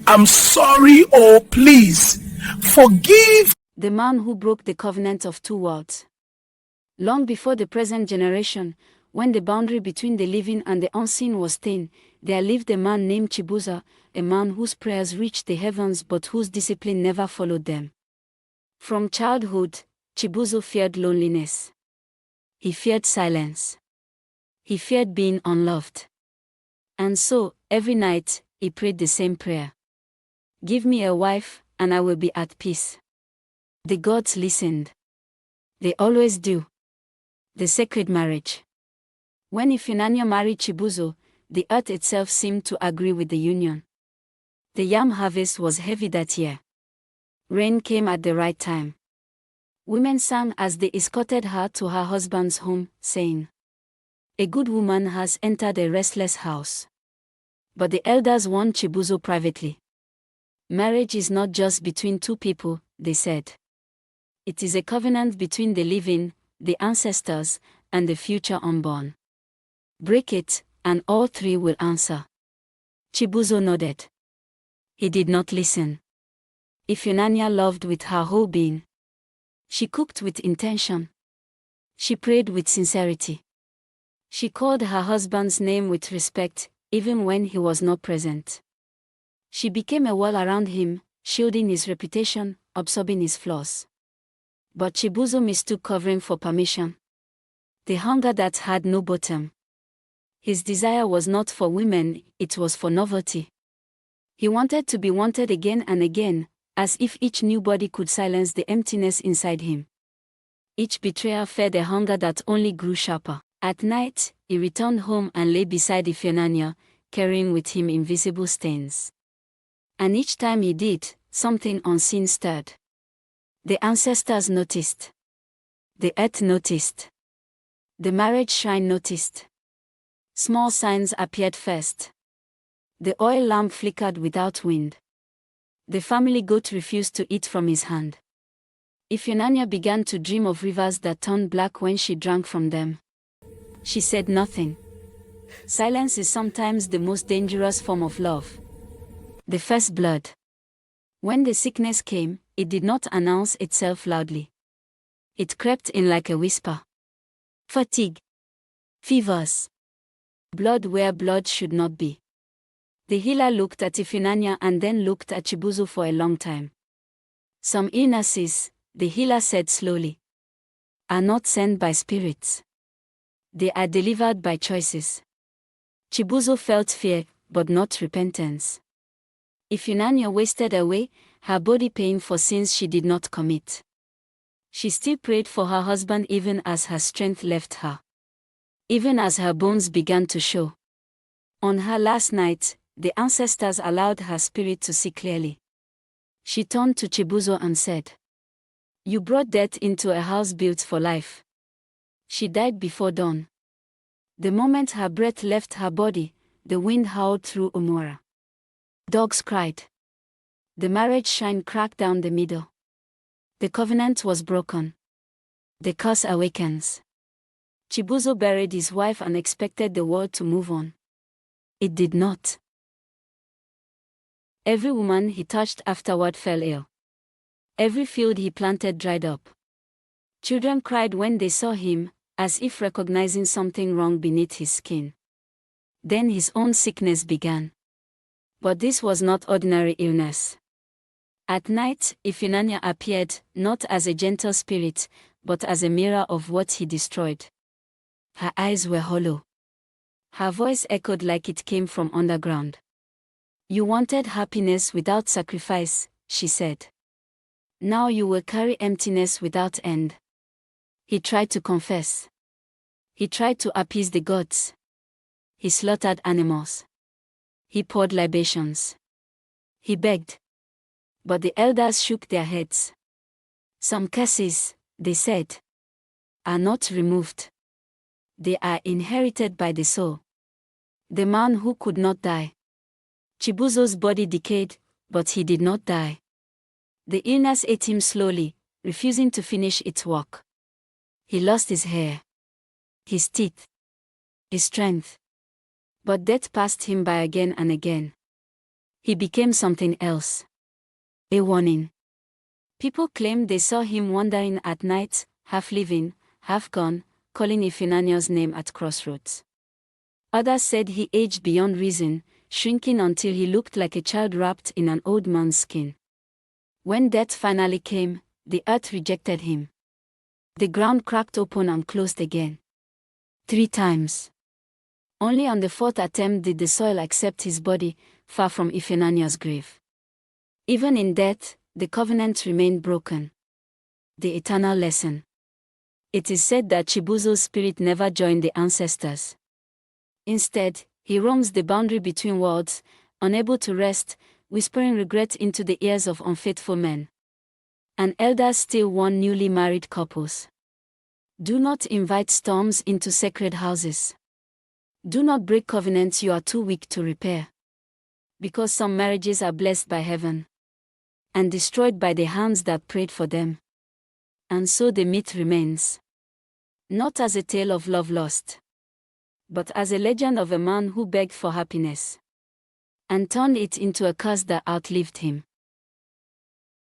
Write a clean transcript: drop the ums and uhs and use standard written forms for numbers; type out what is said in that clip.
I'm sorry, oh please, forgive. The man who broke the covenant of two worlds. Long before the present generation, when the boundary between the living and the unseen was thin, there lived a man named Chibuzo, a man whose prayers reached the heavens but whose discipline never followed them. From childhood, Chibuzo feared loneliness. He feared silence. He feared being unloved. And so, every night, he prayed the same prayer. Give me a wife, and I will be at peace. The gods listened. They always do. The sacred marriage. When Ifunanya married Chibuzo, the earth itself seemed to agree with the union. The yam harvest was heavy that year. Rain came at the right time. Women sang as they escorted her to her husband's home, saying, "A good woman has entered a restless house." But the elders warned Chibuzo privately. Marriage is not just between two people, they said. It is a covenant between the living, the ancestors, and the future unborn. Break it, and all three will answer. Chibuzo nodded. He did not listen. Ifunanya loved with her whole being. She cooked with intention. She prayed with sincerity. She called her husband's name with respect, even when he was not present. She became a wall around him, shielding his reputation, absorbing his flaws. But Chibuzo mistook covering for permission. The hunger that had no bottom. His desire was not for women, it was for novelty. He wanted to be wanted again and again, as if each new body could silence the emptiness inside him. Each betrayal fed a hunger that only grew sharper. At night, he returned home and lay beside Ifunanya, carrying with him invisible stains. And each time he did, something unseen stirred. The ancestors noticed. The earth noticed. The marriage shrine noticed. Small signs appeared first. The oil lamp flickered without wind. The family goat refused to eat from his hand. Ifunanya began to dream of rivers that turned black when she drank from them. She said nothing. Silence is sometimes the most dangerous form of love. The first blood. When the sickness came, it did not announce itself loudly. It crept in like a whisper. Fatigue. Fevers. Blood where blood should not be. The healer looked at Ifunanya and then looked at Chibuzo for a long time. Some illnesses, the healer said slowly, are not sent by spirits. They are delivered by choices. Chibuzo felt fear, but not repentance. Ifunanya wasted away, her body paying for sins she did not commit. She still prayed for her husband even as her strength left her. Even as her bones began to show. On her last night, the ancestors allowed her spirit to see clearly. She turned to Chibuzo and said, "You brought death into a house built for life." She died before dawn. The moment her breath left her body, the wind howled through Umura. Dogs cried. The marriage shrine cracked down the middle. The covenant was broken. The curse awakens. Chibuzo buried his wife and expected the world to move on. It did not. Every woman he touched afterward fell ill. Every field he planted dried up. Children cried when they saw him, as if recognizing something wrong beneath his skin. Then his own sickness began. But this was not ordinary illness. At night, Ifunanya appeared, not as a gentle spirit, but as a mirror of what he destroyed. Her eyes were hollow. Her voice echoed like it came from underground. "You wanted happiness without sacrifice," she said. "Now you will carry emptiness without end." He tried to confess. He tried to appease the gods. He slaughtered animals. He poured libations. He begged. But the elders shook their heads. "Some curses," they said, "are not removed. They are inherited by the soul." The man who could not die. Chibuzo's body decayed, but he did not die. The illness ate him slowly, refusing to finish its work. He lost his hair, his teeth, his strength. But death passed him by again and again. he became something else. A warning. People claimed they saw him wandering at night, half living, half gone, calling Iphigenia's name at crossroads. Others said he aged beyond reason, shrinking until he looked like a child wrapped in an old man's skin. When death finally came, the earth rejected him. The ground cracked open and closed again. 3 times. Only on the 4th attempt did the soil accept his body, far from Iphigenia's grave. Even in death, the covenant remained broken. The eternal lesson. It is said that Chibuzo's spirit never joined the ancestors. Instead, he roams the boundary between worlds, unable to rest, whispering regret into the ears of unfaithful men. And elders still warn newly married couples. Do not invite storms into sacred houses. Do not break covenants you are too weak to repair. Because some marriages are blessed by heaven and destroyed by the hands that prayed for them. And so the myth remains. Not as a tale of love lost, but as a legend of a man who begged for happiness and turned it into a curse that outlived him.